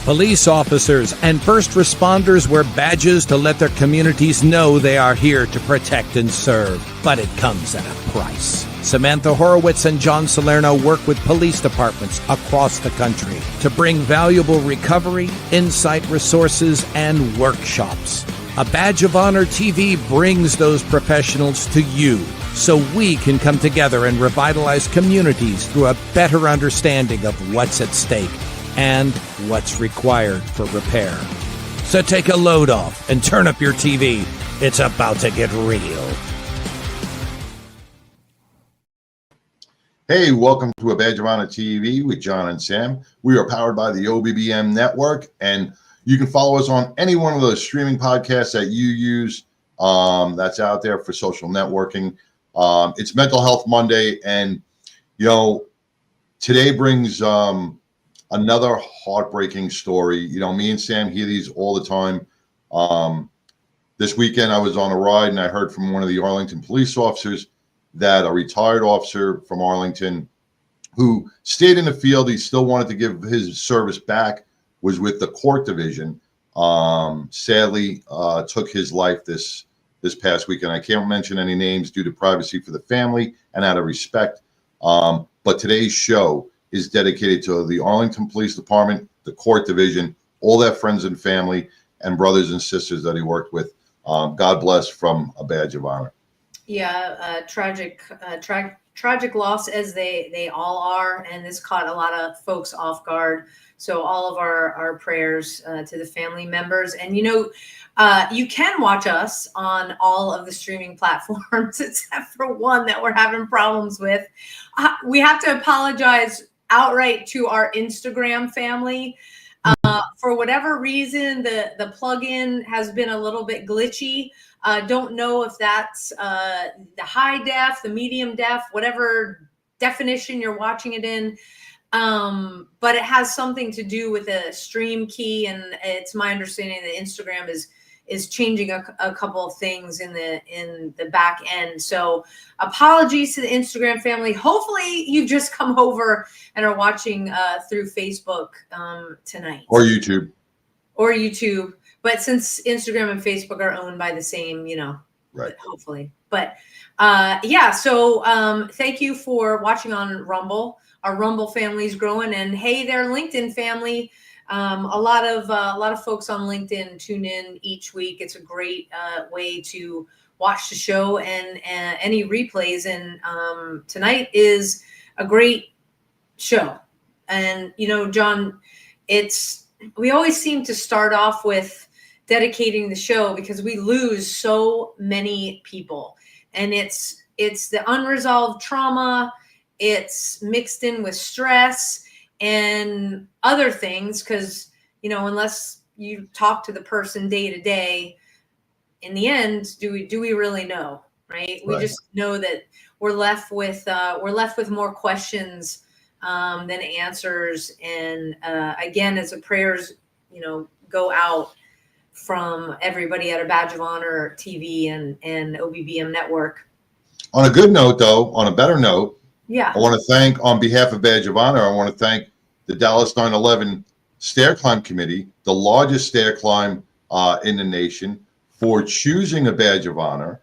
Police officers and first responders wear badges to let their communities know they are here to protect and serve. But it comes at a price. Samantha Horwitz and John Salerno work with police departments across the country to bring valuable recovery, insight resources, and workshops. A Badge of Honor TV brings those professionals to you so we can come together and revitalize communities through a better understanding of what's at stake and what's required for repair. So take a load off and turn up your TV. It's about to get real. Hey, welcome to A Badge of Honor TV with John and Sam. We are powered by the OBBM network, and you can follow us on any one of those streaming podcasts that you use that's out there for social networking. It's Mental Health Monday, and, you know, today brings another heartbreaking story. You know, me and Sam hear these all the time. This weekend I was on a ride and I heard from one of the Arlington police officers that a retired officer from Arlington who stayed in the field, he still wanted to give his service back, was with the court division, sadly took his life this past weekend. I can't mention any names due to privacy for the family and out of respect. But today's show is dedicated to the Arlington Police Department, the court division, all their friends and family and brothers and sisters that he worked with. God bless from A Badge of Honor. Yeah, tragic loss as they all are, and this caught a lot of folks off guard. So all of our prayers to the family members. And you know, you can watch us on all of the streaming platforms except for one that we're having problems with. We have to apologize outright to our Instagram family. For whatever reason, the plugin has been a little bit glitchy. Don't know if that's the high def, the medium def, whatever definition you're watching it in. But it has something to do with a stream key, and it's my understanding that Instagram is changing a couple of things in the back end. So apologies to the Instagram family. Hopefully you just come over and are watching through Facebook tonight. Or YouTube. But since Instagram and Facebook are owned by the same, you know, right. Hopefully. But yeah, so thank you for watching on Rumble. Our Rumble family is growing, and hey there, LinkedIn family. A lot of folks on LinkedIn tune in each week. It's a great way to watch the show and any replays. And tonight is a great show. And you know, John, we always seem to start off with dedicating the show because we lose so many people, and it's the unresolved trauma. It's mixed in with stress and other things, because, you know, unless you talk to the person day to day, in the end, do we really know, right? We just know that we're left with more questions than answers. And again, as the prayers, you know, go out from everybody at A Badge of Honor TV and OBBM network. On a good note, though, on a better note, yeah, I want to thank, on behalf of Badge of Honor, I want to thank the Dallas 9/11 Stair Climb Committee, the largest stair climb in the nation, for choosing A Badge of Honor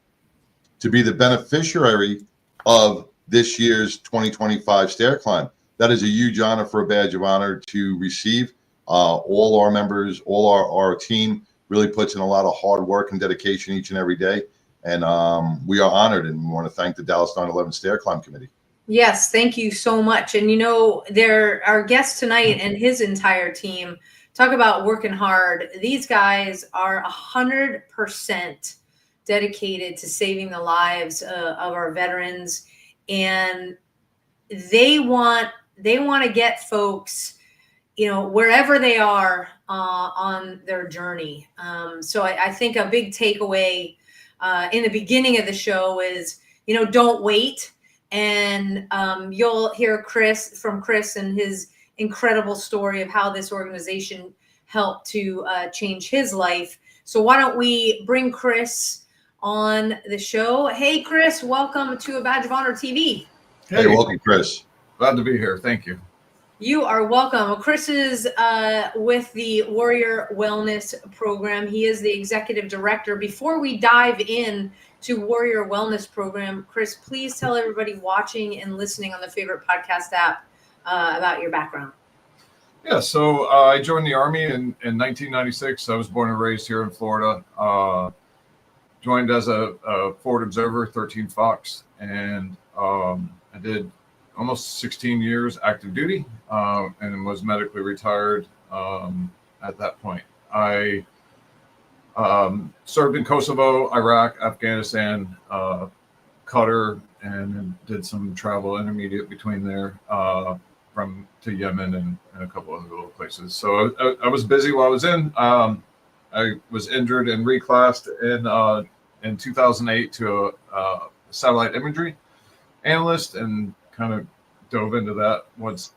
to be the beneficiary of this year's 2025 stair climb. That is a huge honor for A Badge of Honor to receive. All our members, all our team really puts in a lot of hard work and dedication each and every day. And we are honored, and we want to thank the Dallas 9/11 Stair Climb Committee. Yes, thank you so much. And, you know, our guest tonight and his entire team, talk about working hard. These guys are 100% dedicated to saving the lives of our veterans. And they want to get folks, you know, wherever they are on their journey. So I think a big takeaway in the beginning of the show is, you know, don't wait. And you'll hear Chris and his incredible story of how this organization helped to change his life. So why don't we bring Chris on the show? Hey, Chris, welcome to A Badge of Honor TV. Hey, welcome, Chris. Glad to be here. Thank you. You are welcome. Chris is with the Warrior Wellness Program. He is the executive director. Before we dive in to Warrior Wellness Program, Chris, please tell everybody watching and listening on the favorite podcast app about your background. Yeah, so I joined the Army in 1996. I was born and raised here in Florida. Joined as a forward observer, 13 Fox, and I did almost 16 years active duty and was medically retired at that point. I served in Kosovo, Iraq, Afghanistan, Qatar, and did some travel intermediate between there from to Yemen and a couple other little places. So I was busy while I was in. I was injured and reclassed in 2008 to a satellite imagery analyst, and kind of dove into that once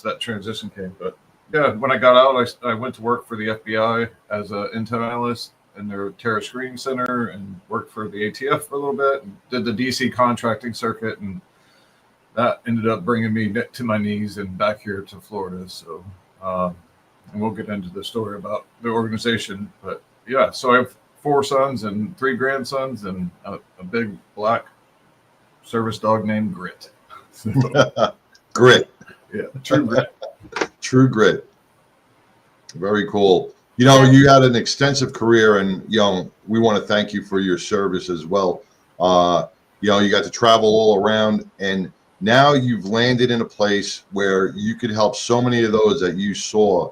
that transition came. But yeah, when I got out, I went to work for the FBI as an Intel Analyst in their terror screening center, and worked for the ATF for a little bit, and did the DC contracting circuit, and that ended up bringing me to my knees and back here to Florida. So, and we'll get into the story about the organization. But yeah, so I have 4 sons and 3 grandsons, and a big black service dog named Grit. Grit. Yeah, true grit. True grit. Very cool. You know, you had an extensive career, and we want to thank you for your service as well. You got to travel all around, and now you've landed in a place where you could help so many of those that you saw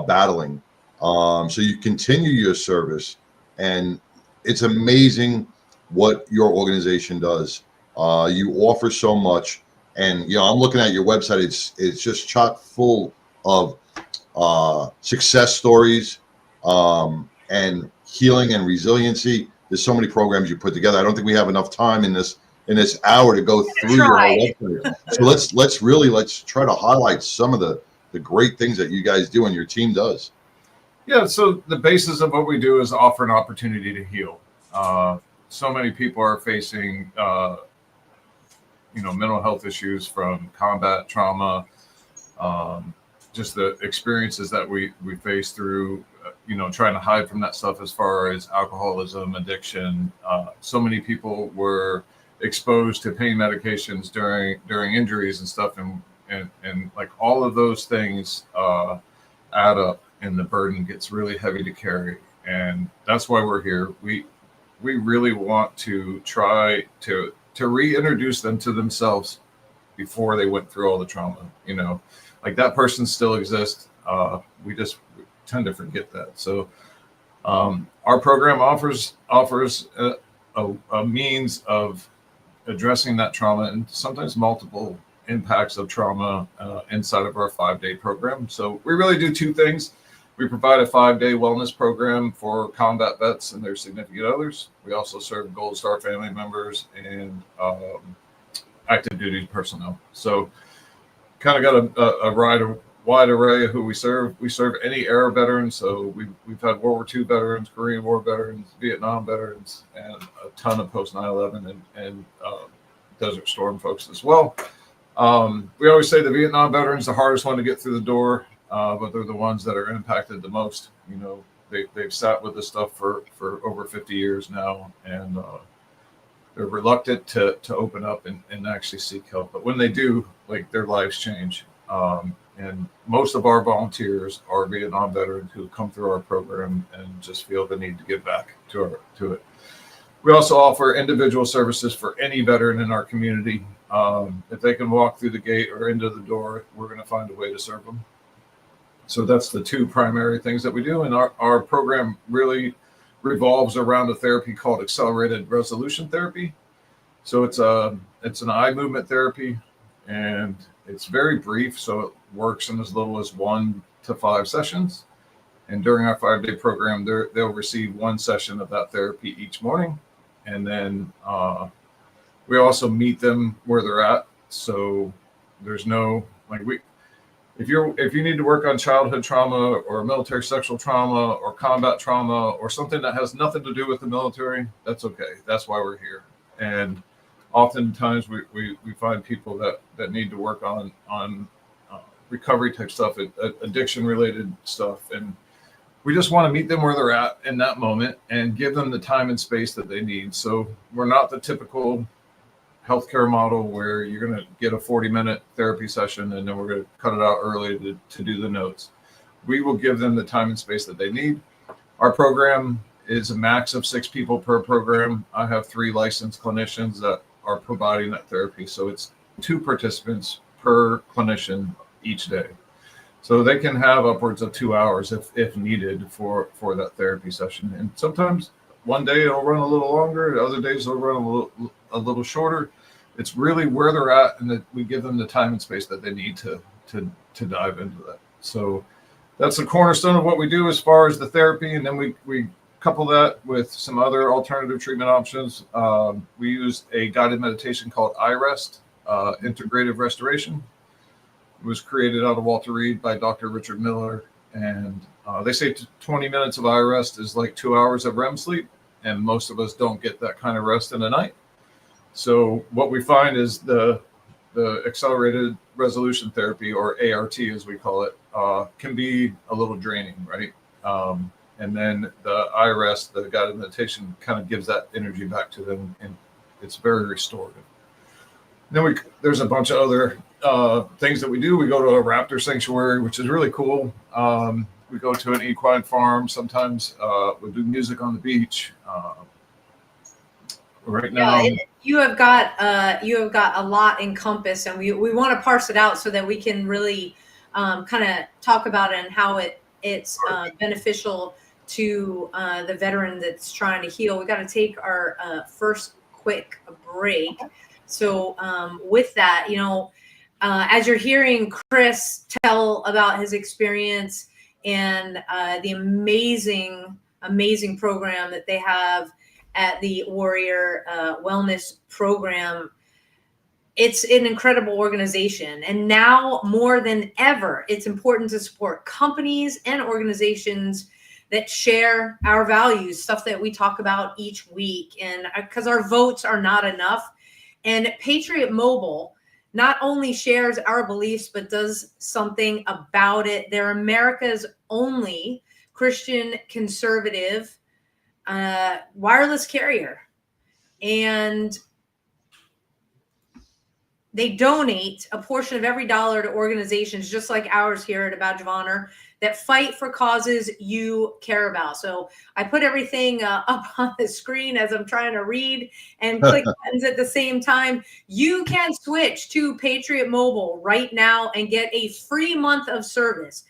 battling. So you continue your service, and it's amazing what your organization does. You offer so much, and I'm looking at your website. It's just chock full of success stories and healing and resiliency. There's so many programs you put together. I don't think we have enough time in this hour to go through your whole website. So let's try to highlight some of the great things that you guys do and your team does. Yeah, so the basis of what we do is offer an opportunity to heal. So many people are facing mental health issues from combat trauma, just the experiences that we face through, trying to hide from that stuff as far as alcoholism, addiction. So many people were exposed to pain medications during injuries and stuff. And like all of those things add up, and the burden gets really heavy to carry. And that's why we're here. We really want to try to reintroduce them to themselves before they went through all the trauma. Like that person still exists. We just tend to forget that. So our program offers a means of addressing that trauma, and sometimes multiple impacts of trauma inside of our 5-day program. So we really do 2 things. We provide a 5-day wellness program for combat vets and their significant others. We also serve Gold Star family members and active duty personnel. So kind of got a wide array of who we serve. We serve any era veterans. So we've had World War II veterans, Korean War veterans, Vietnam veterans, and a ton of post 9/11 and Desert Storm folks as well. We always say the Vietnam veterans, the hardest one to get through the door, but they're the ones that are impacted the most. They've sat with this stuff for over 50 years now, and they're reluctant to open up and actually seek help. But when they do, like, their lives change. And most of our volunteers are Vietnam veterans who come through our program and just feel the need to give back to it. We also offer individual services for any veteran in our community. If they can walk through the gate or into the door, we're going to find a way to serve them. So that's the 2 primary things that we do. And our program really revolves around a therapy called accelerated resolution therapy. So it's an eye movement therapy, and it's very brief. So it works in as little as 1 to 5 sessions. And during our 5-day program, they'll receive 1 session of that therapy each morning. And then we also meet them where they're at. So there's no, if you need to work on childhood trauma or military sexual trauma or combat trauma or something that has nothing to do with the military, that's okay. That's why we're here. And oftentimes we find people that need to work on recovery type stuff, addiction related stuff. And we just want to meet them where they're at in that moment and give them the time and space that they need. So we're not the typical healthcare model where you're going to get a 40-minute therapy session and then we're going to cut it out early to do the notes. We will give them the time and space that they need. Our program is a max of 6 people per program. I have 3 licensed clinicians that are providing that therapy. So it's 2 participants per clinician each day. So they can have upwards of 2 hours if needed for that therapy session. And sometimes one day it'll run a little longer, other days it'll run a little shorter. It's really where they're at, and that we give them the time and space that they need to dive into that. So that's the cornerstone of what we do as far as the therapy. And then we couple that with some other alternative treatment options. We use a guided meditation called iRest, Integrative Restoration. It was created out of Walter Reed by Dr. Richard Miller. And they say 20 minutes of iRest is like 2 hours of REM sleep. And most of us don't get that kind of rest in a night. So what we find is the accelerated resolution therapy, or ART as we call it, can be a little draining, right? And then the iRest, the guided meditation, kind of gives that energy back to them, and it's very restorative. Then there's a bunch of other things that we do. We go to a raptor sanctuary, which is really cool. We go to an equine farm. Sometimes we do music on the beach. Right now, you have got a lot encompassed, and we want to parse it out so that we can really kind of talk about it and how it's beneficial to the veteran that's trying to heal. We got to take our first quick break. So with that, as you're hearing Chris tell about his experience and the amazing program that they have at the Warrior Wellness Program, it's an incredible organization. And now more than ever, it's important to support companies and organizations that share our values, stuff that we talk about each week. And because our votes are not enough. And Patriot Mobile not only shares our beliefs, but does something about it. They're America's only Christian conservative wireless carrier. And they donate a portion of every dollar to organizations just like ours here at A Badge of Honor that fight for causes you care about. So I put everything up on the screen as I'm trying to read and click buttons at the same time. You can switch to Patriot Mobile right now and get a free month of service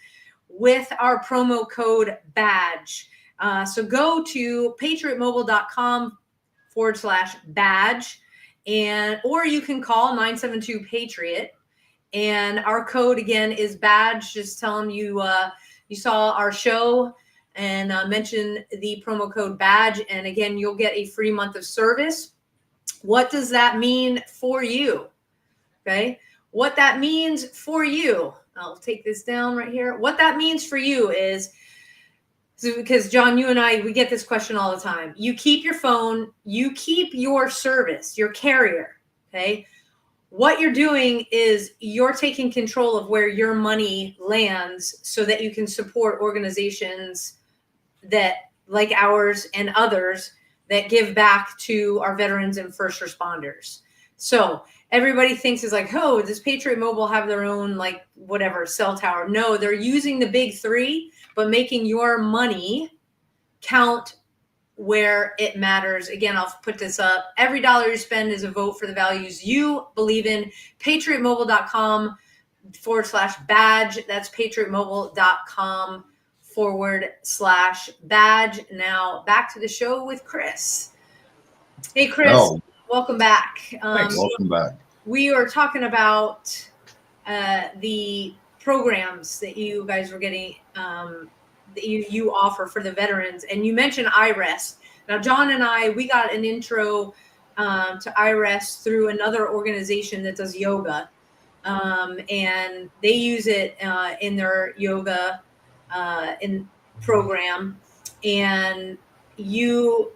with our promo code BADGE. So go to patriotmobile.com/badge, or you can call 972-PATRIOT. And our code again is BADGE. Just tell them you saw our show and mention the promo code BADGE. And again, you'll get a free month of service. What does that mean for you? Okay. What that means for you, I'll take this down right here. What that means for you is, because John, you and I, we get this question all the time. You keep your phone, you keep your service, your carrier. Okay. What you're doing is you're taking control of where your money lands so that you can support organizations that, like ours and others, that give back to our veterans and first responders. So everybody thinks is like, oh, does Patriot Mobile have their own, like, whatever, cell tower? No, they're using the big three, but making your money count where it matters. Again, I'll put this up. Every dollar you spend is a vote for the values you believe in. patriotmobile.com/badge. That's patriotmobile.com/badge. Now back to the show with Chris. Hey, Chris, welcome back. Thanks. Welcome back. We are talking about the programs that you guys were getting, that you offer for the veterans. And you mentioned iRest. Now, John and I, we got an intro to iRest through another organization that does yoga. And they use it in their yoga program. And you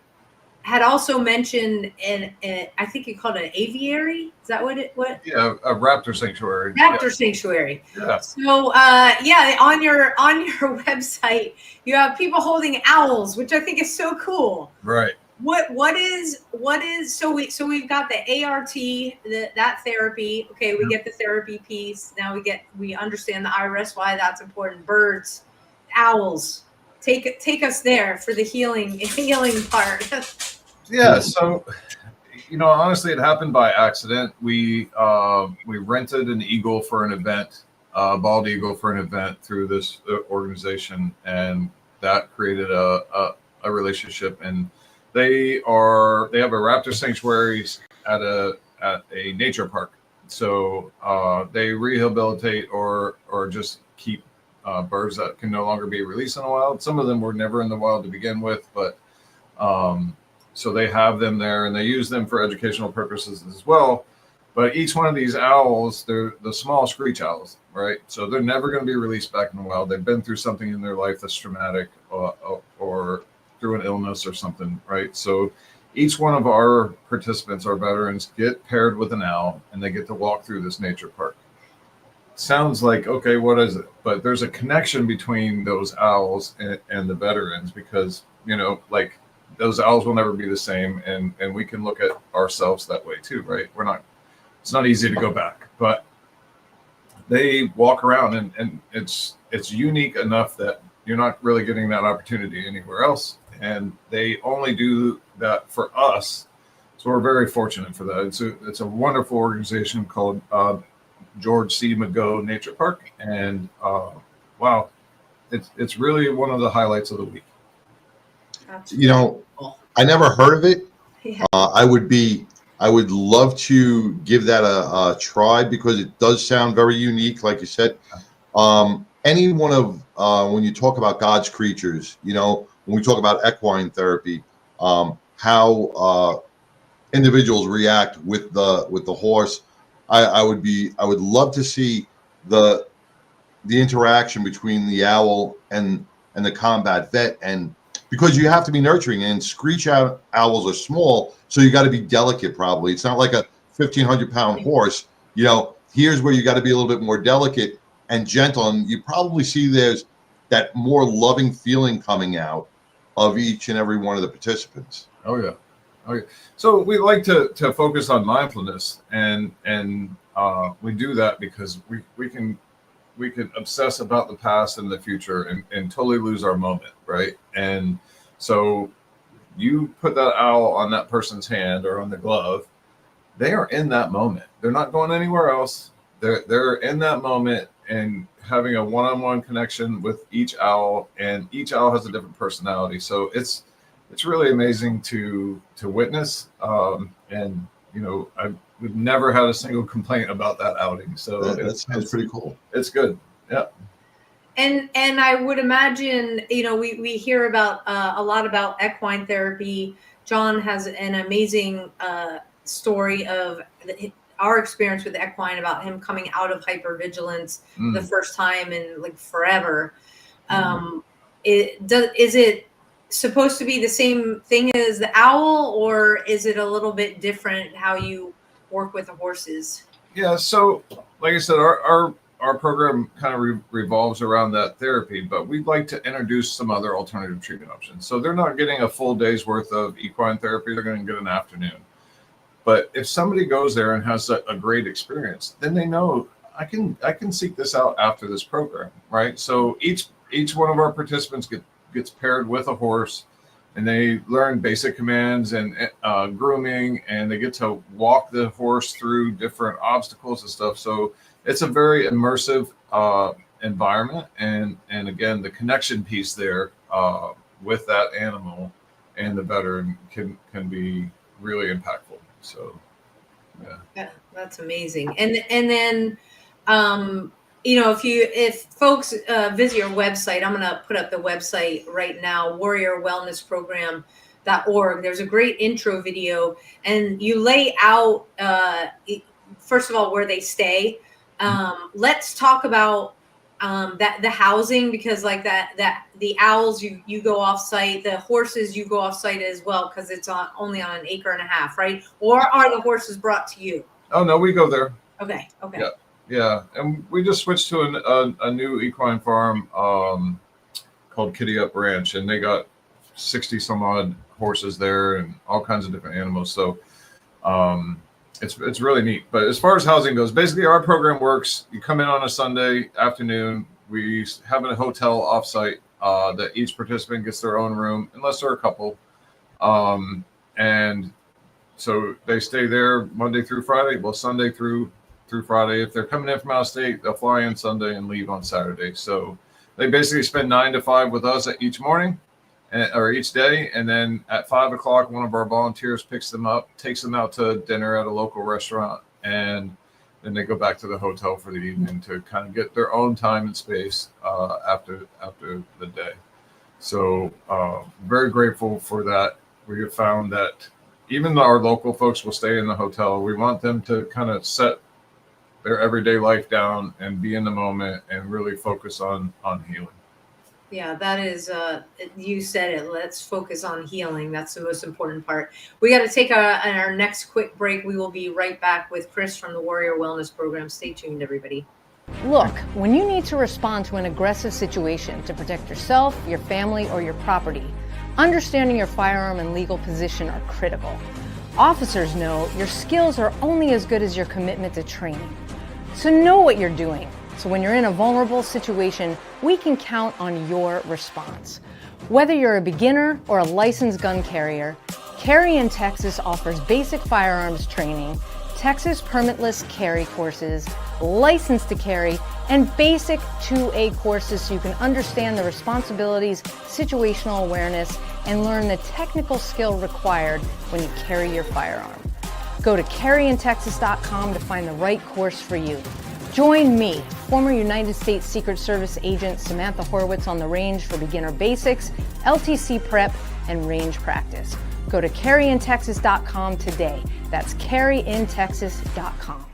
had also mentioned I think you called it an aviary. Is that what? Yeah, a raptor sanctuary. Raptor sanctuary. Yeah. So on your website you have people holding owls, which I think is so cool. Right. What is so we've got the ART, that therapy. Okay, we get the therapy piece. Now we understand the IRS, why that's important. Birds, owls. Take us there for the healing part. Yeah. So, honestly, it happened by accident. We rented an eagle for an event, bald eagle for an event through this organization, and that created a relationship. And they have a raptor sanctuary at a nature park. So they rehabilitate or just keep birds that can no longer be released in the wild. Some of them were never in the wild to begin with, but so they have them there and they use them for educational purposes as well. But each one of these owls, they're the small screech owls, right? So they're never going to be released back in the wild. They've been through something in their life that's traumatic or through an illness or something, right? So each one of our participants, our veterans, get paired with an owl and they get to walk through this nature park. Sounds like, okay, what is it? But there's a connection between those owls and the veterans because, like those owls will never be the same. And we can look at ourselves that way too, right? It's not easy to go back, but they walk around and it's unique enough that you're not really getting that opportunity anywhere else. And they only do that for us. So we're very fortunate for that. It's a wonderful organization called George C. McGough Nature Park. And wow, it's really one of the highlights of the week. I never heard of it. Yeah. I would love to give that a try because it does sound very unique, like you said. Any one of when you talk about God's creatures, when we talk about equine therapy, how individuals react with the horse. I would love to see the interaction between the owl and the combat vet, and because you have to be nurturing, and screech owls are small, so you got to be delicate. Probably it's not like a 1,500-pound horse. Here's where you got to be a little bit more delicate and gentle, and you probably see there's that more loving feeling coming out of each and every one of the participants. Oh yeah. Okay. So we like to focus on mindfulness, and we do that because we can obsess about the past and the future and totally lose our moment, right? And so you put that owl on that person's hand or on the glove, they are in that moment. They're not going anywhere else. They're in that moment and having a one-on-one connection with each owl, and each owl has a different personality. So it's really amazing to witness. We've never had a single complaint about that outing. So that sounds pretty cool. It's good. Yeah. And I would imagine, we hear about a lot about equine therapy. John has an amazing story of our experience with equine, about him coming out of hypervigilance the first time in like forever. Is it supposed to be the same thing as the owl, or is it a little bit different how you work with the horses? Yeah. So like I said, our program kind of revolves around that therapy, but we'd like to introduce some other alternative treatment options. So they're not getting a full day's worth of equine therapy. They're going to get an afternoon. But if somebody goes there and has a great experience, then they know I can seek this out after this program, right? So each one of our participants gets paired with a horse, and they learn basic commands and grooming, and they get to walk the horse through different obstacles and stuff. So it's a very immersive environment, and again, the connection piece there with that animal and the veteran can be really impactful. So yeah, that's amazing. And then if folks visit your website, I'm going to put up the website right now, warriorwellnessprogram.org. There's a great intro video, and you lay out, first of all, where they stay. Let's talk about that the housing, because like that the owls you go off site, the horses you go off site as well, because it's only on an acre and a half, right? Or are the horses brought to you? Oh no, we go there. Okay. Yeah, and we just switched to a new equine farm called Kitty Up Ranch, and they got 60 some odd horses there and all kinds of different animals. So it's really neat. But as far as housing goes, basically our program works. You come in on a Sunday afternoon. We have a hotel offsite that each participant gets their own room, unless they're a couple. And so they stay there Monday through Friday. Well, Sunday through Friday. If they're coming in from out of state, they'll fly in Sunday and leave on Saturday. So they basically spend 9 to 5 with us each morning or each day. And then at 5 o'clock, one of our volunteers picks them up, takes them out to dinner at a local restaurant. And then they go back to the hotel for the evening to kind of get their own time and space after the day. So very grateful for that. We have found that even though our local folks will stay in the hotel, we want them to kind of set their everyday life down and be in the moment and really focus on healing. Yeah, that is, you said it. Let's focus on healing. That's the most important part. We got to take our next quick break. We will be right back with Chris from the Warrior Wellness Program. Stay tuned, everybody. Look, when you need to respond to an aggressive situation to protect yourself, your family, or your property, understanding your firearm and legal position are critical. Officers know your skills are only as good as your commitment to training. So know what you're doing. So when you're in a vulnerable situation, we can count on your response. Whether you're a beginner or a licensed gun carrier, Carry in Texas offers basic firearms training, Texas permitless carry courses, license to carry, and basic 2A courses so you can understand the responsibilities, situational awareness, and learn the technical skill required when you carry your firearm. Go to carryintexas.com to find the right course for you. Join me, former United States Secret Service agent Samantha Horwitz, on the range for beginner basics, LTC prep, and range practice. Go to carryintexas.com today. That's carryintexas.com.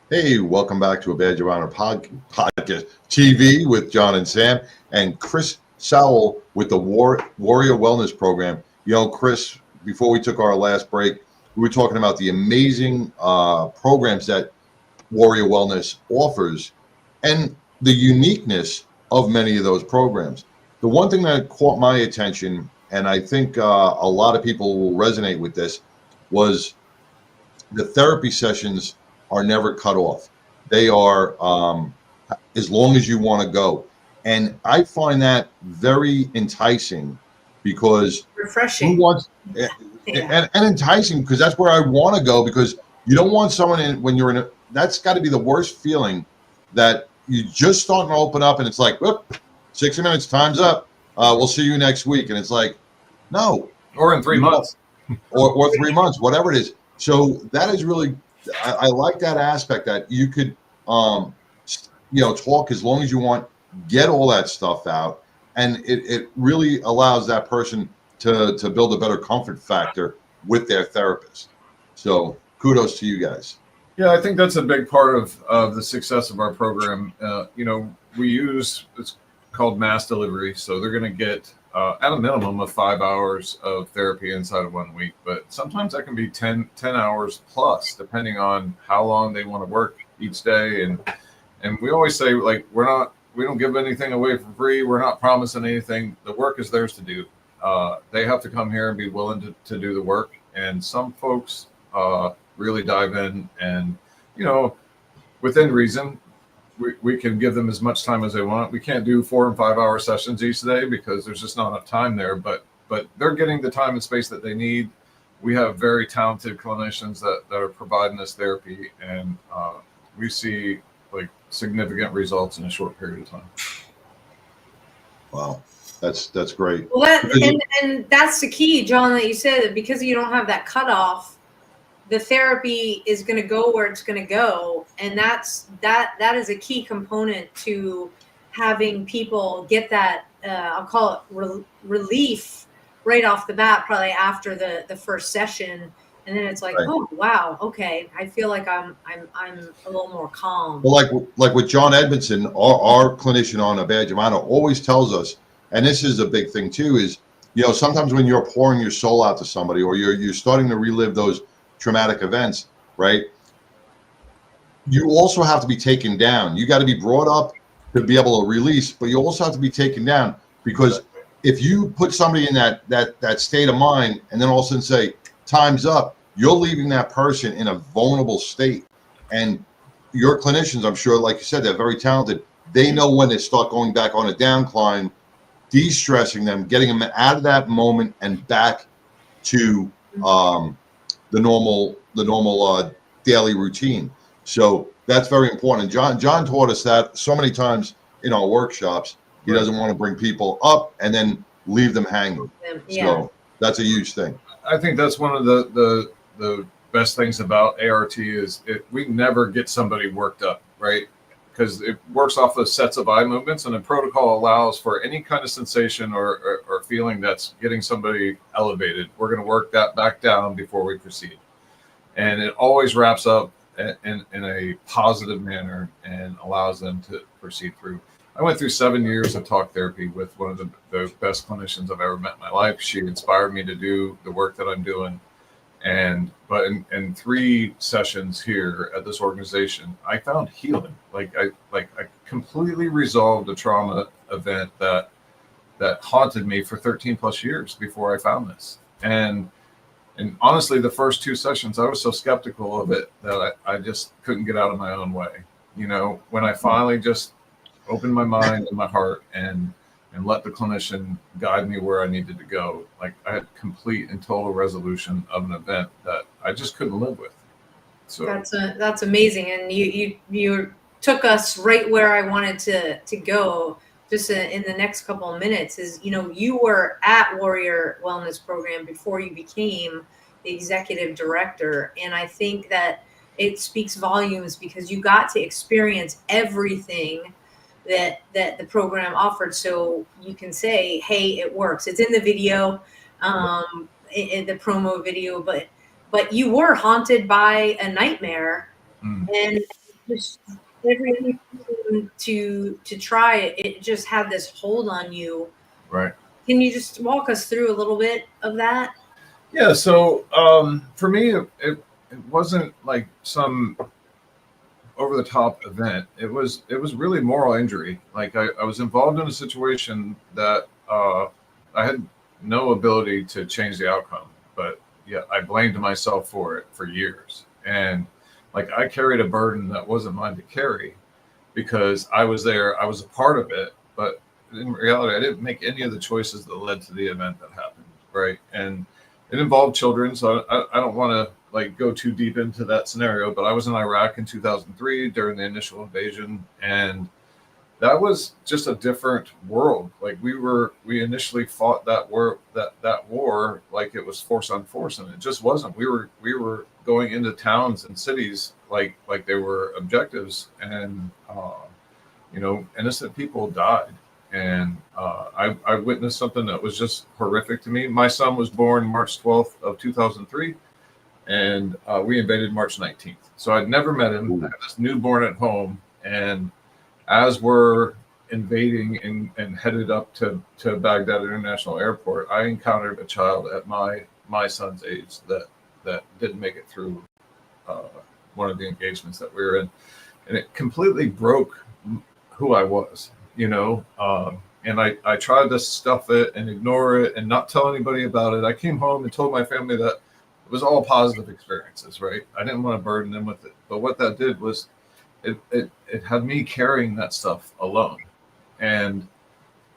Hey, welcome back to a Badge of Honor podcast TV with John and Sam and Chris Sowell with the Warrior Wellness Program. You know, Chris, before we took our last break, we were talking about the amazing programs that Warrior Wellness offers and the uniqueness of many of those programs. The one thing that caught my attention, and I think a lot of people will resonate with this, was the therapy sessions are never cut off. They are as long as you want to go. And I find that very enticing because refreshing. Who wants, and enticing because that's where I want to go, because you don't want someone when you're in that's got to be the worst feeling, that you just starting to open up and it's like, whoop, 60 minutes, time's up. We'll see you next week. And it's like, no. Or in 3 months. Or 3 months, whatever it is. So that is really, I like that aspect that you could, talk as long as you want, get all that stuff out. And it really allows that person to build a better comfort factor with their therapist. So kudos to you guys. Yeah, I think that's a big part of the success of our program. We use, it's called mass delivery. So they're going to get at a minimum of 5 hours of therapy inside of 1 week. But sometimes that can be 10 hours plus, depending on how long they want to work each day. And we always say, like, we don't give anything away for free. We're not promising anything. The work is theirs to do. They have to come here and be willing to do the work. And some folks really dive in and, within reason, we can give them as much time as they want. We can't do 4 and 5 hour sessions each day because there's just not enough time there, but they're getting the time and space that they need. We have very talented clinicians that are providing this therapy, and we see like significant results in a short period of time. Wow. That's great. Well, and that's the key, John, that you said, that because you don't have that cutoff, the therapy is going to go where it's going to go. And that is a key component to having people get that, I'll call it relief right off the bat, probably after the first session, And then it's like, Right. oh wow, okay, I feel like I'm a little more calm. Well, like with John Edmondson, our clinician on a badge of honor always tells us, and this is a big thing too, is, you know, sometimes when you're pouring your soul out to somebody, or you're starting to relive those traumatic events, right? You also have to be taken down. You got to be brought up to be able to release, but you also have to be taken down, because if you put somebody in that state of mind and then all of a sudden say time's up, you're leaving that person in a vulnerable state. And your clinicians, I'm sure, like you said, they're very talented. They know when they start going back on a downcline, de-stressing them, getting them out of that moment and back to the normal daily routine. So that's very important. And John taught us that so many times in our workshops. He doesn't want to bring people up and then leave them hanging. Yeah. So that's a huge thing. I think that's one of the best things about ART is we never get somebody worked up, right? Because it works off of sets of eye movements, and the protocol allows for any kind of sensation or feeling that's getting somebody elevated. We're going to work that back down before we proceed. And it always wraps up in a positive manner and allows them to proceed through. I went through 7 years of talk therapy with one of the best clinicians I've ever met in my life. She inspired me to do the work that I'm doing. But in 3 sessions here at this organization, I found healing. Like I completely resolved a trauma event that haunted me for 13 plus years before I found this. And honestly, the first 2 sessions, I was so skeptical of it that I just couldn't get out of my own way. You know, when I finally just opened my mind and my heart and let the clinician guide me where I needed to go, like I had complete and total resolution of an event that I just couldn't live with. So that's amazing. And you took us right where I wanted to go just in the next couple of minutes. Is, you know, you were at Warrior Wellness Program before you became the executive director. And I think that it speaks volumes because you got to experience everything that the program offered. So you can say, hey, it works. It's in the video, in the promo video, but you were haunted by a nightmare and just everything to try it just had this hold on you. Right. Can you just walk us through a little bit of that? Yeah. So for me, it wasn't like some over the top event. It was really moral injury. Like I was involved in a situation that I had no ability to change the outcome, but yeah, I blamed myself for it for years. And like I carried a burden that wasn't mine to carry because I was there, I was a part of it, but in reality, I didn't make any of the choices that led to the event that happened. Right. And it involved children. So I don't want to like go too deep into that scenario, but I was in Iraq in 2003 during the initial invasion, and that was just a different world. Like we initially fought that war like it was force on force, and it just wasn't. We were going into towns and cities like they were objectives, and you know, innocent people died. And I witnessed something that was just horrific to me. My son was born March 12th of 2003. And we invaded March 19th. So I'd never met him. I had this newborn at home. And as we're invading and headed up to Baghdad International Airport, I encountered a child at my son's age that didn't make it through one of the engagements that we were in. And it completely broke who I was, you know. And I tried to stuff it and ignore it and not tell anybody about it. I came home and told my family that it was all positive experiences, right? I didn't want to burden them with it. But what that did was it had me carrying that stuff alone. And,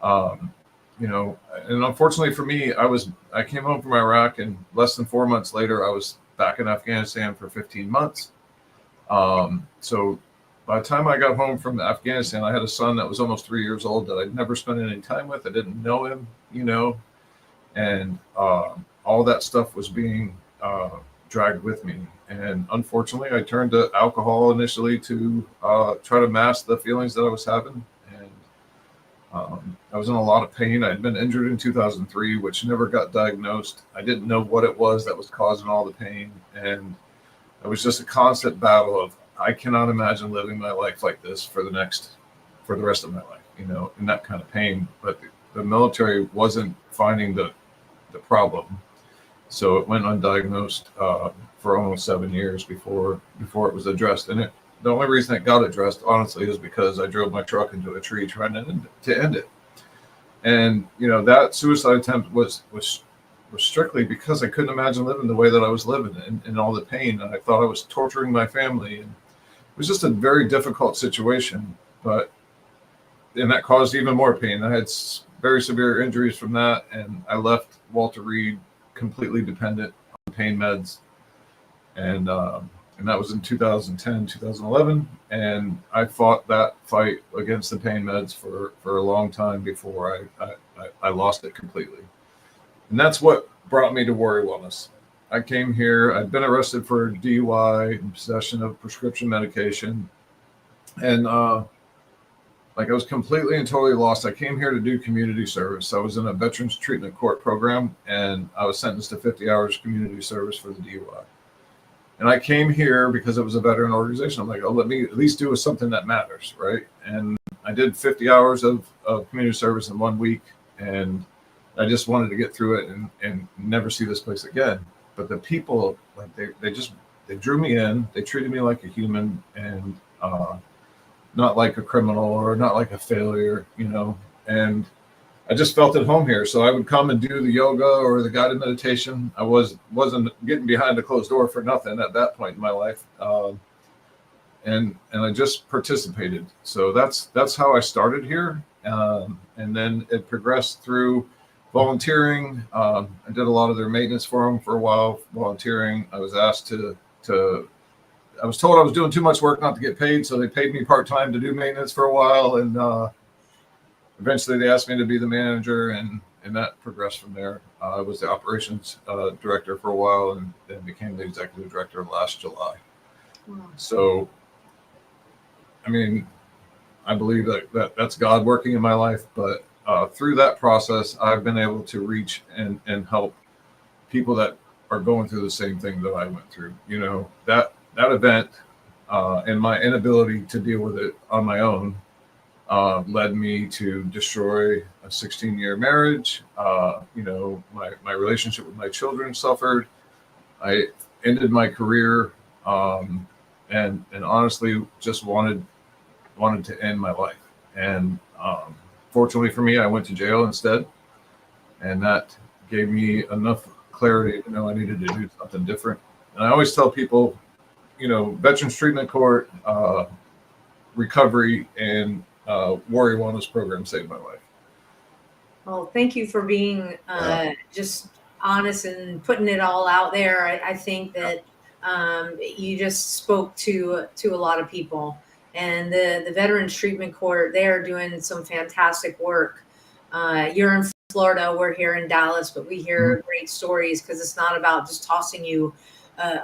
you know, and unfortunately for me, I came home from Iraq, and less than 4 months later, I was back in Afghanistan for 15 months. So by the time I got home from Afghanistan, I had a son that was almost 3 years old that I'd never spent any time with. I didn't know him, you know, and all that stuff was being dragged with me. And unfortunately, I turned to alcohol initially to try to mask the feelings that I was having. I was in a lot of pain. I had been injured in 2003, which never got diagnosed. I didn't know what it was that was causing all the pain. And it was just a constant battle of, I cannot imagine living my life like this for the rest of my life, you know, in that kind of pain. But the military wasn't finding the problem. So it went undiagnosed for almost 7 years before it was addressed. And the only reason it got addressed, honestly, is because I drove my truck into a tree trying to end it. And, you know, that suicide attempt was strictly because I couldn't imagine living the way that I was living and all the pain. And I thought I was torturing my family. And it was just a very difficult situation. And that caused even more pain. I had very severe injuries from that. And I left Walter Reed completely dependent on pain meds. And that was in 2010, 2011. And I fought that fight against the pain meds for a long time before I lost it completely. And that's what brought me to Warrior Wellness. I came here, I'd been arrested for DUI and possession of prescription medication. And I was completely and totally lost. I came here to do community service. I was in a veterans treatment court program, and I was sentenced to 50 hours community service for the DUI. And I came here because it was a veteran organization. I'm like, oh, let me at least do something that matters, right? And I did 50 hours of community service in 1 week, and I just wanted to get through it and never see this place again. But the people, like they drew me in. They treated me like a human and not like a criminal or not like a failure, you know. And I just felt at home here. So I would come and do the yoga or the guided meditation. I wasn't getting behind a closed door for nothing at that point in my life. And I just participated. So that's how I started here. And then it progressed through volunteering. I did a lot of their maintenance for them for a while, volunteering. I was asked I was told I was doing too much work not to get paid. So they paid me part-time to do maintenance for a while. And eventually they asked me to be the manager, and that progressed from there. I was the operations director for a while and then became the executive director last July. Wow. So, I mean, I believe that's God working in my life, but through that process, I've been able to reach and help people that are going through the same thing that I went through. You know, that event and my inability to deal with it on my own led me to destroy a 16-year marriage. You know, my relationship with my children suffered. I ended my career and honestly just wanted to end my life. And fortunately for me, I went to jail instead. And that gave me enough clarity to know I needed to do something different. And I always tell people, you know, Veterans Treatment Court, recovery, and Warrior Wellness program saved my life. Well, thank you for being just honest and putting it all out there. I think that you just spoke to a lot of people, and the Veterans Treatment Court, they're doing some fantastic work. You're in Florida, we're here in Dallas, but we hear great stories because it's not about just tossing you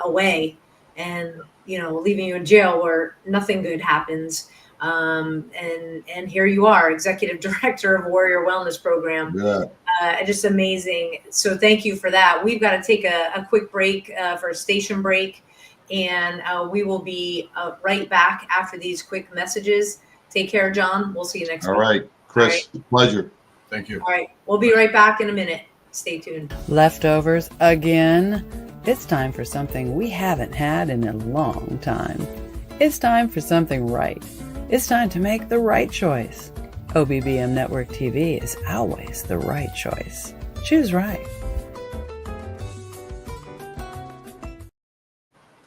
away and, you know, leaving you in jail where nothing good happens. And here you are, executive director of Warrior Wellness Program. Yeah. Just amazing. So thank you for that. We've got to take a quick break for a station break, and we will be right back after these quick messages. Take care, John. We'll see you next week. All right, Chris, all right. Pleasure. Thank you. All right. We'll be right back in a minute. Stay tuned. Leftovers again. It's time for something we haven't had in a long time. It's time for something right. It's time to make the right choice. OBBM Network TV is always the right choice. Choose right.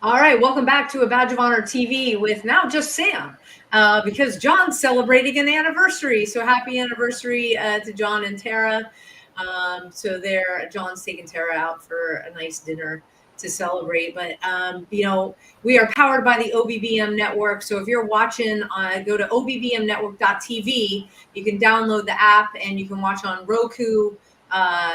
All right, welcome back to A Badge of Honor TV with now just Sam, because John's celebrating an anniversary. So happy anniversary to John and Tara. So John's taking Tara out for a nice dinner to celebrate. But, you know, we are powered by the OBBM network. So if you're watching, go to obbmnetwork.tv. You can download the app and you can watch on Roku.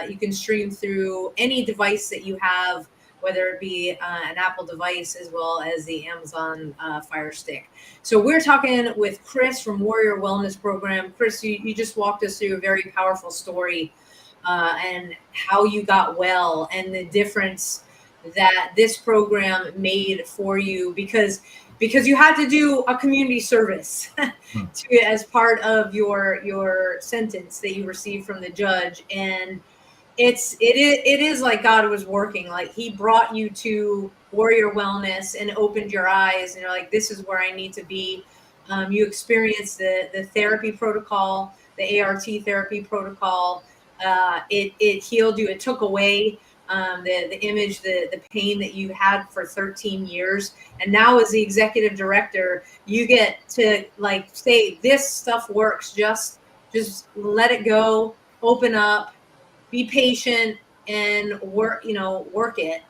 You can stream through any device that you have. whether it be an Apple device as well as the Amazon Fire Stick. So we're talking with Chris from Warrior Wellness Program. Chris, you just walked us through a very powerful story and how you got well and the difference that this program made for you because you had to do a community service as part of your sentence that you received from the judge. And it is like God was working. Like he brought you to Warrior Wellness and opened your eyes and you're like, this is where I need to be. You experienced the therapy protocol, the ART therapy protocol. It healed you. It took away the image, the pain that you had for 13 years. And now as the executive director, you get to like say, this stuff works. Just let it go, open up, be patient and work it.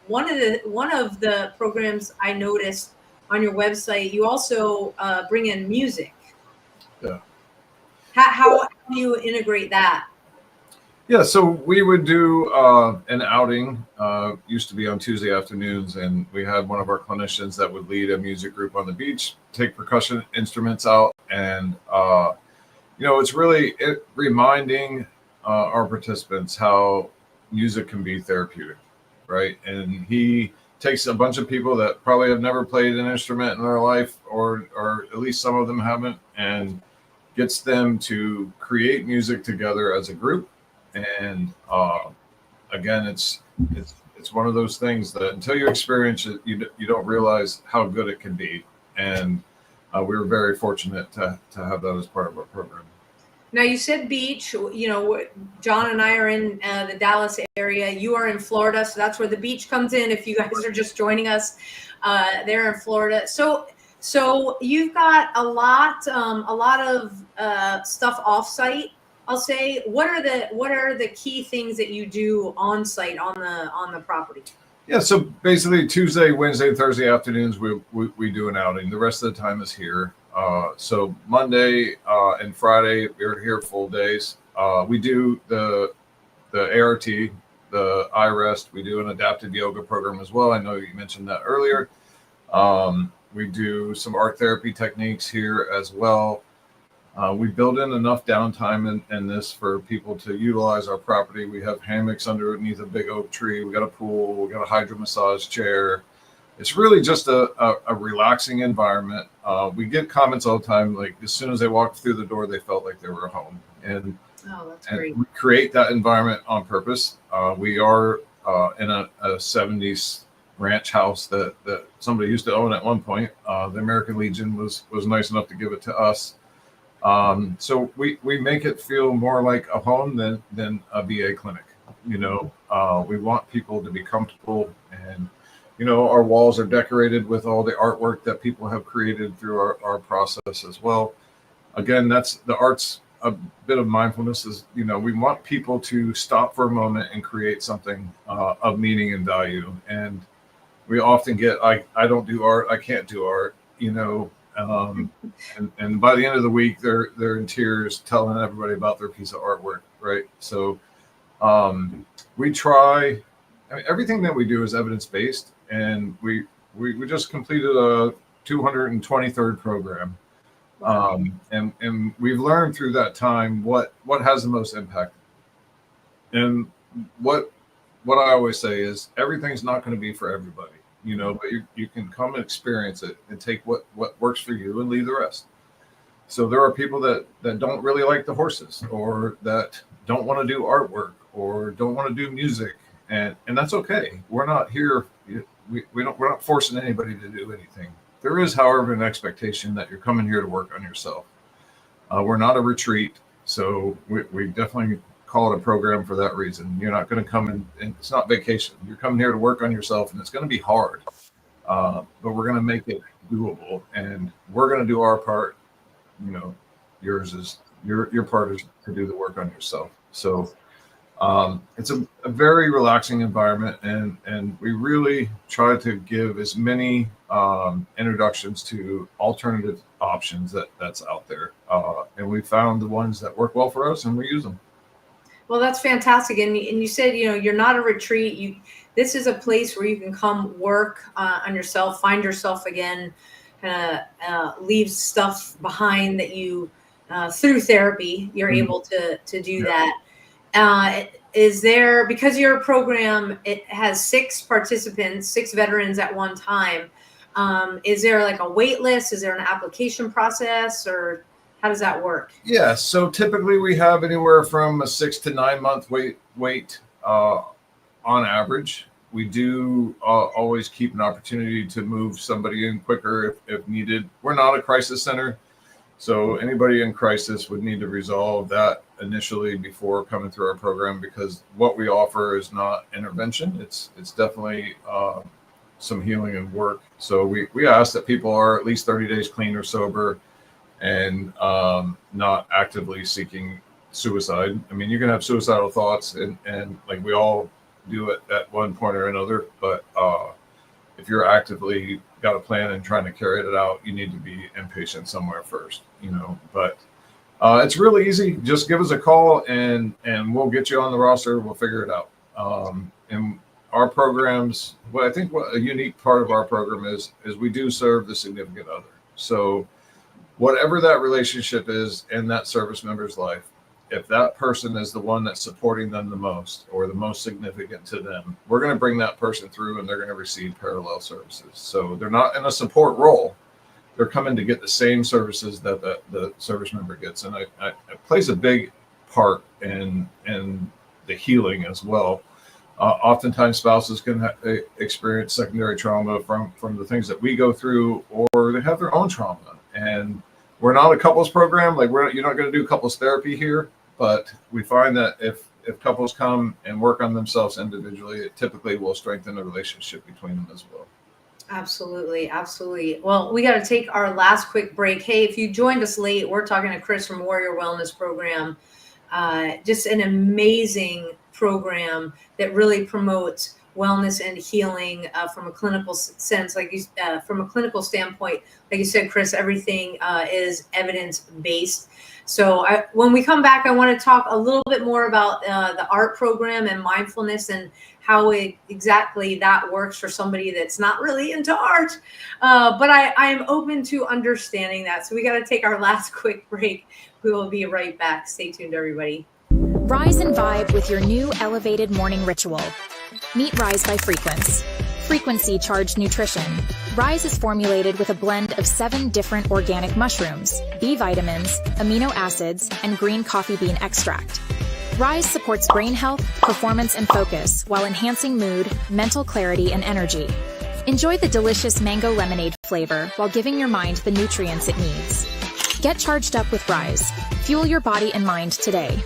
One of the programs I noticed on your website, you also bring in music. Yeah. How do you integrate that? Yeah, so we would do an outing, used to be on Tuesday afternoons, and we had one of our clinicians that would lead a music group on the beach, take percussion instruments out, and it's really reminding our participants how music can be therapeutic, right? And he takes a bunch of people that probably have never played an instrument in their life, or at least some of them haven't, and gets them to create music together as a group. And again, it's one of those things that until you experience it, you don't realize how good it can be. And we were very fortunate to have that as part of our program. Now you said beach. John and I are in the Dallas area. You are in Florida, so that's where the beach comes in. If you guys are just joining us, there in Florida. So you've got a lot of stuff off-site. I'll say, what are the key things that you do on site on the property? Yeah, so basically Tuesday, Wednesday, and Thursday afternoons we do an outing. The rest of the time is here. So Monday and Friday we're here full days. We do the ART, the iRest. We do an adaptive yoga program as well. I know you mentioned that earlier. We do some art therapy techniques here as well. We build in enough downtime in this for people to utilize our property. We have hammocks underneath a big oak tree. We got a pool. We got a hydro massage chair. It's really just a relaxing environment. We get comments all the time, like as soon as they walked through the door, they felt like they were home. And that's great. We create that environment on purpose. We are in a 70s ranch house that somebody used to own at one point. The American Legion was nice enough to give it to us. So we make it feel more like a home than a VA clinic. We want people to be comfortable, and our walls are decorated with all the artwork that people have created through our process as well. Again, that's the art's a bit of mindfulness. Is we want people to stop for a moment and create something of meaning and value. And we often get I don't do art, I can't do art, and by the end of the week, they're in tears telling everybody about their piece of artwork, right? So we try. Everything that we do is evidence-based, and we just completed a 223rd program, and we've learned through that time what has the most impact. And what I always say is everything's not going to be for everybody. But you can come and experience it and take what works for you and leave the rest. So there are people that don't really like the horses, or that don't want to do artwork, or don't want to do music, and that's okay. We're not here. We're not forcing anybody to do anything. There is, however, an expectation that you're coming here to work on yourself. We're not a retreat, so we definitely call it a program for that reason. You're not going to come in, and it's not vacation. You're coming here to work on yourself, and it's going to be hard, but we're going to make it doable, and we're going to do our part. Yours is your part is to do the work on yourself. So it's a very relaxing environment, and we really try to give as many introductions to alternative options that's out there, and we found the ones that work well for us, and we use them. Well, that's fantastic. And you said, you're not a retreat. This is a place where you can come work on yourself, find yourself again, kind of leave stuff behind that you, through therapy, you're able to do that. Is there, because your program, it has 6 participants, 6 veterans at one time. Is there like a wait list? Is there an application process, or how does that work? Yeah, so typically we have anywhere from a 6 to 9 month wait on average. We do always keep an opportunity to move somebody in quicker if needed. We're not a crisis center, so anybody in crisis would need to resolve that initially before coming through our program, because what we offer is not intervention. It's definitely some healing and work. So we ask that people are at least 30 days clean or sober, and not actively seeking suicide. I mean, you can have suicidal thoughts, and like we all do it at one point or another, but if you're actively got a plan and trying to carry it out, you need to be inpatient somewhere first, but it's really easy. Just give us a call and we'll get you on the roster. We'll figure it out. And our programs, what a unique part of our program is we do serve the significant other. So whatever that relationship is in that service member's life, if that person is the one that's supporting them the most or the most significant to them, we're going to bring that person through and they're going to receive parallel services. So they're not in a support role. They're coming to get the same services that the service member gets. And it plays a big part in the healing as well. Oftentimes spouses can experience secondary trauma from the things that we go through, or they have their own trauma. And we're not a couples program. Like you're not going to do couples therapy here, but we find that if couples come and work on themselves individually, it typically will strengthen the relationship between them as well. Absolutely. Absolutely. Well, we got to take our last quick break. Hey, if you joined us late, we're talking to Chris from Warrior Wellness Program. Just an amazing program that really promotes wellness and healing from a clinical sense, from a clinical standpoint. Like you said, Chris, everything is evidence-based. So when we come back, I want to talk a little bit more about the art program and mindfulness and how exactly that works for somebody that's not really into art. But I am open to understanding that. So we got to take our last quick break. We will be right back. Stay tuned, everybody. Rise and vibe with your new elevated morning ritual. Meet Rise by Frequency. Frequency charged nutrition. Rise is formulated with a blend of 7 different organic mushrooms, B vitamins, amino acids, and green coffee bean extract. Rise supports brain health, performance, and focus while enhancing mood, mental clarity, and energy. Enjoy the delicious mango lemonade flavor while giving your mind the nutrients it needs. Get charged up with Rise. Fuel your body and mind today.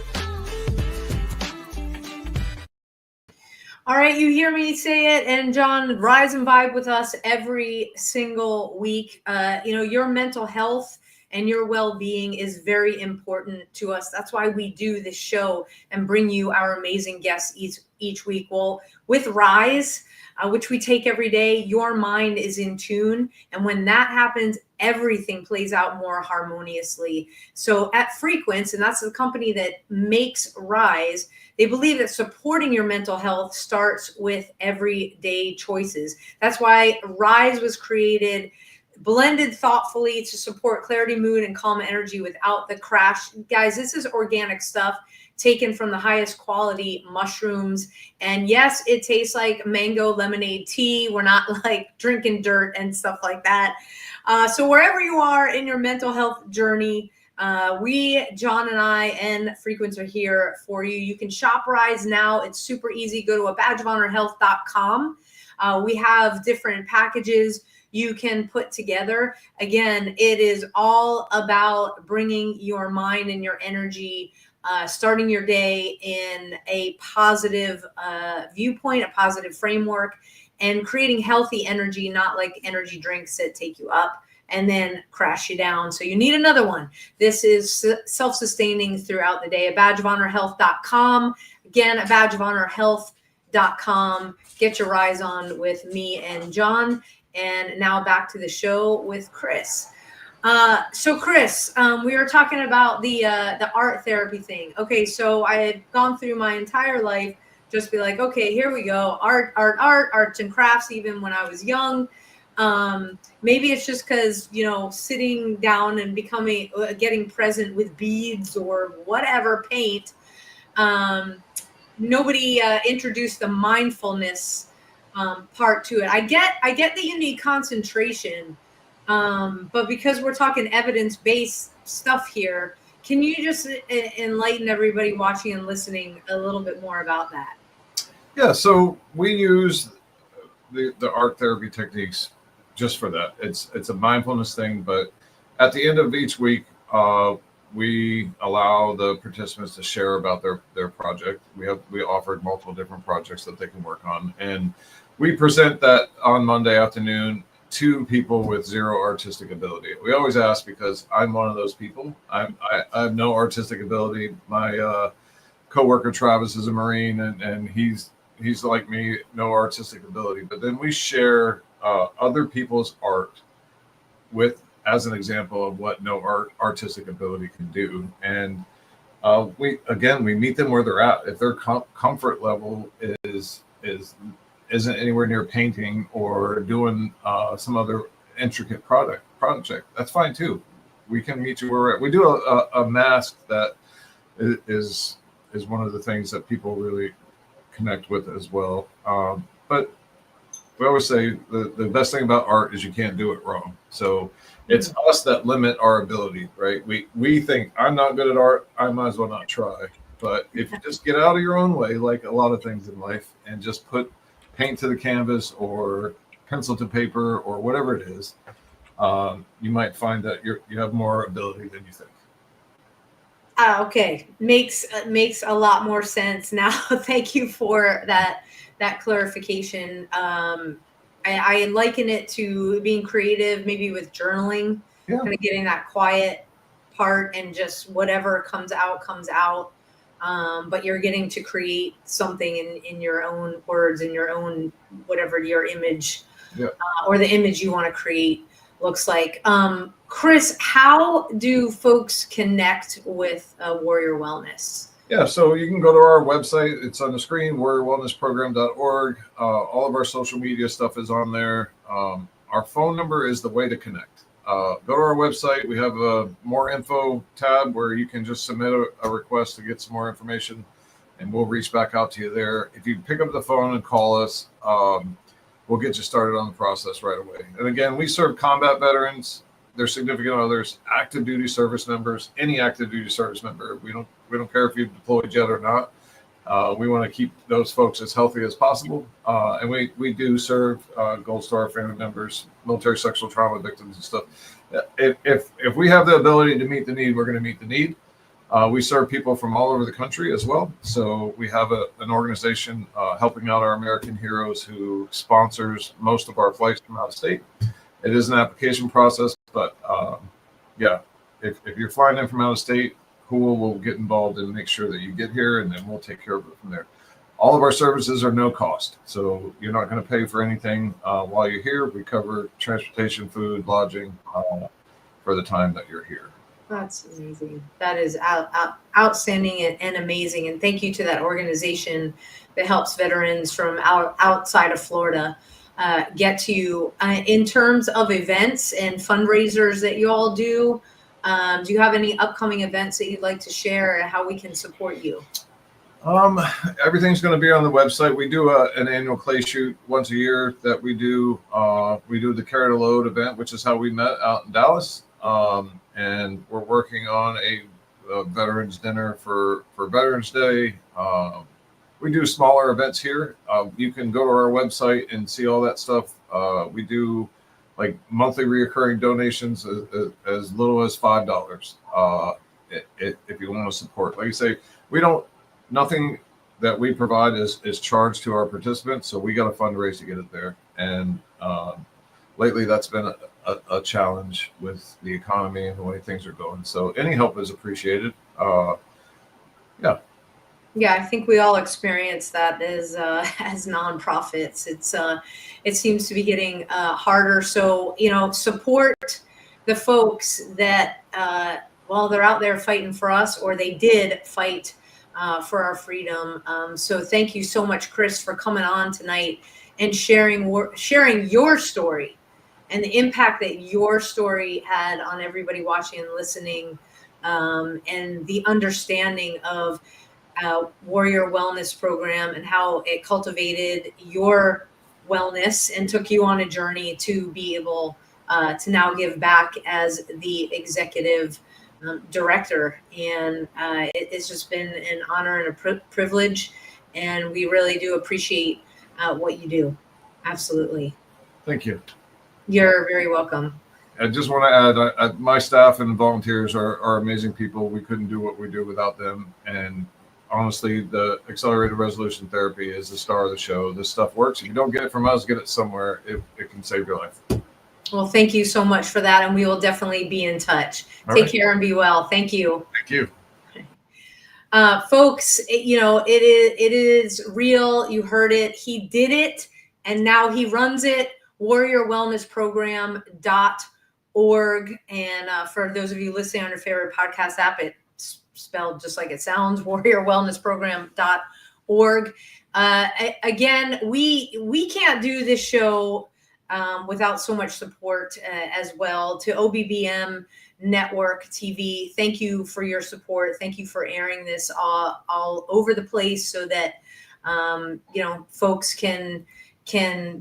All right, you hear me say it, and John, rise and vibe with us every single week. Your mental health and your well-being is very important to us. That's why we do this show and bring you our amazing guests each week. Well, with Rise, which we take every day, your mind is in tune. And when that happens, everything plays out more harmoniously. So at Frequency, and that's the company that makes Rise, they believe that supporting your mental health starts with everyday choices. That's why Rise was created, blended thoughtfully to support clarity, mood, and calm energy without the crash. Guys, this is organic stuff taken from the highest quality mushrooms. And yes, it tastes like mango lemonade tea. We're not like drinking dirt and stuff like that. So wherever you are in your mental health journey, John and I and Frequency are here for you. You can shop Rise now. It's super easy. Go to abadgeofhonorhealth.com. We have different packages you can put together. Again, it is all about bringing your mind and your energy, starting your day in a positive viewpoint, a positive framework, and creating healthy energy, not like energy drinks that take you up and then crash you down. So you need another one. This is self-sustaining throughout the day. abadgeofhonorhealth.com. Again, abadgeofhonorhealth.com. Get your Rise on with me and John. And now back to the show with Chris. So Chris, we were talking about the art therapy thing. Okay, so I had gone through my entire life, just be like, okay, here we go, arts and crafts, even when I was young. Maybe it's just because, you know, sitting down and getting present with beads or whatever, paint. Nobody introduced the mindfulness part to it. I get that you need concentration. But because we're talking evidence-based stuff here, can you just enlighten everybody watching and listening a little bit more about that? Yeah, so we use the art therapy techniques just for that. It's a mindfulness thing, but at the end of each week, we allow the participants to share about their project. We offered multiple different projects that they can work on, and we present that on Monday afternoon to people with zero artistic ability. We always ask, because I'm one of those people. I have no artistic ability. My coworker Travis is a Marine, and he's like me, no artistic ability. But then we share other people's art as an example of what no artistic ability can do. And we meet them where they're at. If their comfort level isn't anywhere near painting or doing some other intricate project, that's fine too. We can meet you where we're at. We do a mask that is one of the things that people really connect with as well. But we always say the best thing about art is you can't do it wrong. So it's us that limit our ability, right? We think, I'm not good at art, I might as well not try. But if you just get out of your own way, like a lot of things in life, and just put paint to the canvas or pencil to paper or whatever it is, you might find that you have more ability than you think. Okay, makes a lot more sense now. Thank you for that clarification. I liken it to being creative, maybe with journaling, kind of getting that quiet part, and just whatever comes out. But you're getting to create something in your own words, in your own, whatever your image or the image you want to create looks like. Chris, how do folks connect with Warrior Wellness? Yeah, so you can go to our website. It's on the screen, warriorwellnessprogram.org. All of our social media stuff is on there. Our phone number is the way to connect. Go to our website. We have a more info tab where you can just submit a request to get some more information, and we'll reach back out to you there. If you pick up the phone and call us, we'll get you started on the process right away. And again, we serve combat veterans, their significant others, active duty service members, any active duty service member. We don't care if you've deployed yet or not. We want to keep those folks as healthy as possible. And we do serve Gold Star family members, military sexual trauma victims and stuff. If we have the ability to meet the need, we're going to meet the need. We serve people from all over the country as well. So we have an organization helping out our American heroes who sponsors most of our flights from out of state. It is an application process, but if you're flying in from out of state, cool, we'll get involved and make sure that you get here, and then we'll take care of it from there. All of our services are no cost, so you're not going to pay for anything while you're here. We cover transportation, food, lodging for the time that you're here. That's amazing. That is outstanding and amazing. And thank you to that organization that helps veterans from outside of Florida get to you. In terms of events and fundraisers that you all do you have any upcoming events that you'd like to share and how we can support you? Everything's going to be on the website. We do an annual clay shoot once a year that we do. We do the Carry the Load event, which is how we met out in Dallas. And we're working on a veterans dinner for Veterans Day. We do smaller events here. You can go to our website and see all that stuff. We do like monthly reoccurring donations as little as $5 if you want to support. Like you say, nothing that we provide is charged to our participants, so we got to fundraise to get it there. And lately that's been a challenge with the economy and the way things are going. So any help is appreciated. Yeah, I think we all experience that as nonprofits. It seems to be getting harder. So support the folks that, well, they're out there fighting for us, or they did fight for our freedom. So thank you so much, Chris, for coming on tonight and sharing your story and the impact that your story had on everybody watching and listening, and the understanding of Warrior Wellness Program and how it cultivated your wellness and took you on a journey to be able to now give back as the executive director. And it's just been an honor and a privilege, and we really do appreciate what you do. Absolutely. Thank you. You're very welcome. I just want to add, my staff and volunteers are amazing people. We couldn't do what we do without them. And honestly, the accelerated resolution therapy is the star of the show. This stuff works. If you don't get it from us, get it somewhere. It can save your life. Well, thank you so much for that, and we will definitely be in touch. Take care and be well. Thank you. Thank you. Folks, it is real. You heard it. He did it, and now he runs it. warriorwellnessprogram.org. And for those of you listening on your favorite podcast app, it's spelled just like it sounds, warriorwellnessprogram.org. Again, we can't do this show without so much support as well. To OBBM Network TV, thank you for your support. Thank you for airing this all over the place so that folks can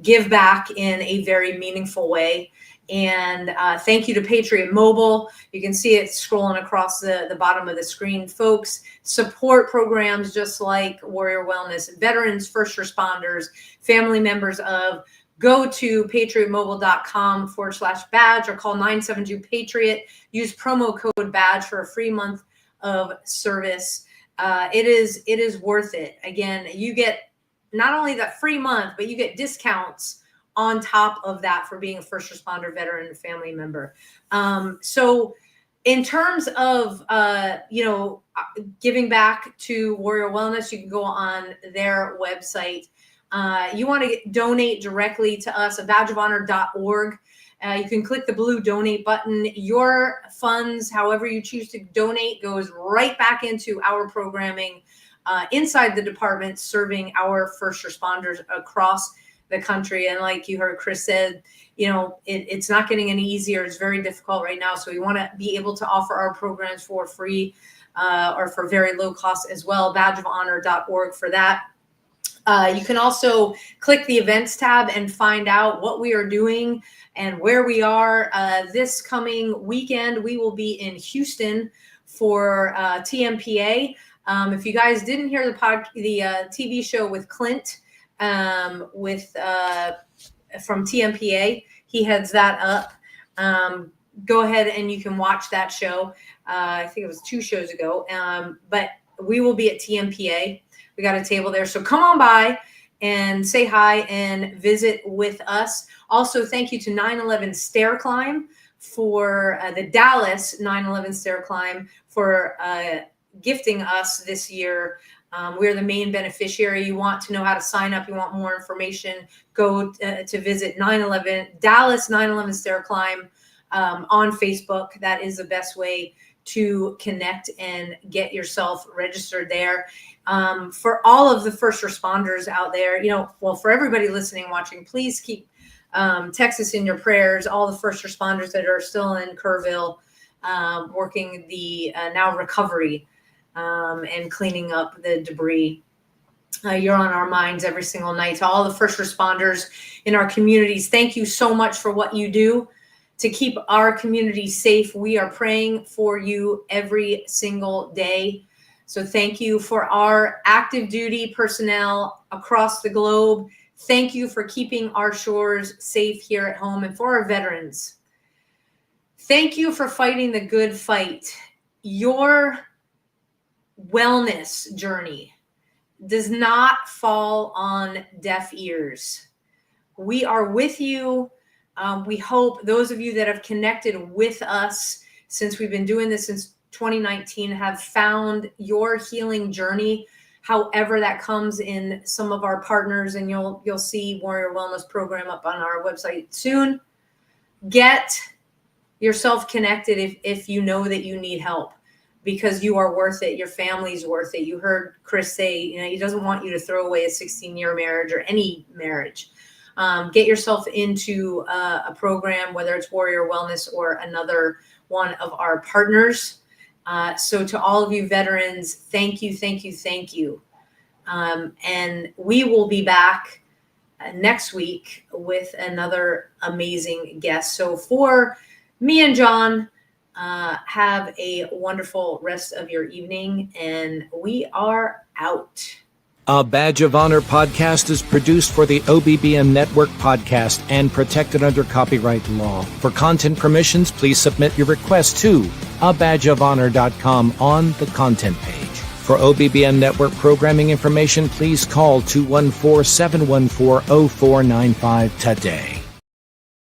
give back in a very meaningful way. And thank you to Patriot Mobile. You can see it scrolling across the bottom of the screen. Folks, support programs just like Warrior Wellness, veterans, first responders, family members of. Go to patriotmobile.com/badge or call 972-PATRIOT. Use promo code BADGE for a free month of service. It is worth it. Again, you get not only that free month, but you get discounts on top of that for being a first responder, veteran, and family member. So in terms of, giving back to Warrior Wellness, you can go on their website. You want to donate directly to us at badgeofhonor.org. You can click the blue donate button. Your funds, however you choose to donate, goes right back into our programming inside the department, serving our first responders across the country. And like you heard Chris said, it's not getting any easier. It's very difficult right now. So we want to be able to offer our programs for free or for very low cost as well. Badgeofhonor.org for that. You can also click the events tab and find out what we are doing and where we are. This coming weekend, we will be in Houston for TMPA. If you guys didn't hear the TV show with Clint from TMPA, he heads that up. Go ahead and you can watch that show. I think it was 2 shows ago. But we will be at TMPA. We got a table there. So come on by and say hi and visit with us. Also, thank you to 9/11 Stair Climb for the Dallas 9/11 Stair Climb for gifting us this year. We're the main beneficiary. You want to know how to sign up, you want more information, go to visit Dallas 9/11 Stair Climb on Facebook. That is the best way to connect and get yourself registered there. For all of the first responders out there, for everybody listening, watching, please keep Texas in your prayers. All the first responders that are still in Kerrville, working the now recovery and cleaning up the debris. You're on our minds every single night. To all the first responders in our communities, thank you so much for what you do to keep our community safe. We are praying for you every single day. So thank you for our active duty personnel across the globe. Thank you for keeping our shores safe here at home, and for our veterans. Thank you for fighting the good fight. Your wellness journey does not fall on deaf ears. We are with you. We hope those of you that have connected with us since we've been doing this since 2019 have found your healing journey, however that comes in some of our partners, and you'll see Warrior Wellness Program up on our website soon. Get yourself connected if you know that you need help, because you are worth it. Your family's worth it. You heard Chris say, he doesn't want you to throw away a 16-year marriage or any marriage. Get yourself into a program, whether it's Warrior Wellness or another one of our partners. So to all of you veterans, thank you, thank you, thank you. And we will be back next week with another amazing guest. So for me and John, have a wonderful rest of your evening, and we are out. A Badge of Honor podcast is produced for the OBBM Network podcast and protected under copyright law. For content permissions, please submit your request to abadgeofhonor.com on the content page. For OBBM Network programming information, please call 214-714-0495 today.